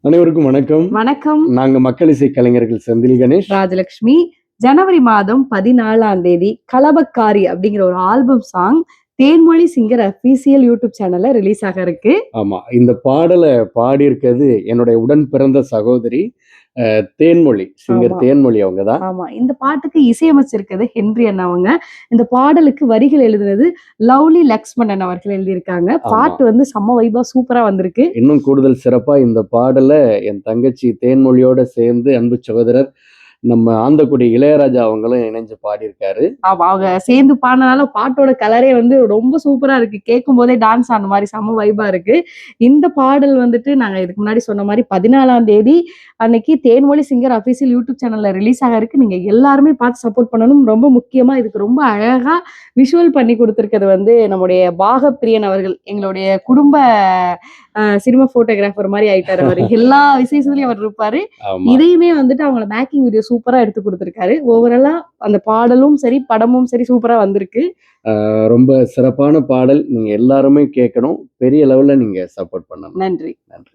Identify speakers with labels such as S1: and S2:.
S1: அனைவருக்கும் வணக்கம்.
S2: வணக்கம்.
S1: நாங்க மக்கள் இசை கலைஞர்கள் செந்தில் கணேஷ்,
S2: ராஜலட்சுமி. ஜனவரி மாதம் 14ஆம் தேதி களபக்காரி அப்படிங்கிற ஒரு album song Thenmozhi singer official YouTube சேனல்ல ரிலீஸ் ஆக இருக்கு.
S1: ஆமா. இந்த பாடல பாடியிருக்கிறது என்னுடைய உடன் பிறந்த சகோதரி தேன்மொழி. சிங்கர்
S2: ஆமா.
S1: தேன்மொழி அவங்க தான்.
S2: ஆமா. இந்த பாட்டுக்கு இசையமைச்சிருக்கிறது ஹென்றி அண்ணா அவங்க. இந்த பாடலுக்கு வரிகள் எழுதுனது லவ்லி லக்ஷ்மணன் அவர்கள் எழுதியிருக்காங்க.
S1: ஆமா.
S2: பாட்டு வந்து செம்ம வைபா சூப்பரா வந்திருக்கு.
S1: இன்னும் கூடுதல் சிறப்பா இந்த பாடல என் தங்கச்சி தேன்மொழியோட சேர்ந்து அன்பு சகோதரர் நம்ம ஆந்தக்குடி இளையராஜா அவங்களும் இணைஞ்சு பாடியிருக்காரு.
S2: ஆமா. அவங்க சேர்ந்து பாடுனனால பாட்டோட கலரே வந்து ரொம்ப சூப்பரா இருக்கு. கேட்கும்போதே டான்ஸ் ஆடுன மாரி செம்ம வைபா இருக்கு. இந்த பாடல் வந்துட்டு நாங்க இதுக்கு முன்னாடி சொன்ன மாரி 14ஆம் தேதி அன்னைக்கு தேன்மொழி சிங்கர் அஃபீஷியல் யூடியூப் சேனல்ல ரிலீஸ் ஆக இருக்கு. நீங்க எல்லாருமே பார்த்து சப்போர்ட் பண்ணணும். ரொம்ப முக்கியமா இதுக்கு ரொம்ப அழகா விஷுவல் பண்ணி குடுத்திருக்கிறது வந்து நம்முடைய பாகப்பிரியன் அவர்கள். எங்களுடைய குடும்ப சினிமா ஃபோட்டோகிராஃபர் மாரி ஆயிட்டாரு அவரு. எல்லா விசேஷத்துலயும் அவர் இருப்பாரு.
S1: ஆமா.
S2: இதையுமே வந்துட்டு அவங்கள மேக்கிங் வீடியோ சூப்பரா எடுத்து குடுத்திருக்காரு. ஓவராலா அந்த பாடலும் சரி, படமும் சரி சூப்பரா வந்திருக்கு.
S1: ரொம்ப சிறப்பான பாடல். நீங்க எல்லாருமே கேட்கணும். பெரிய லெவல்ல நீங்க சப்போர்ட் பண்ணணும்.
S2: நன்றி.
S1: நன்றி.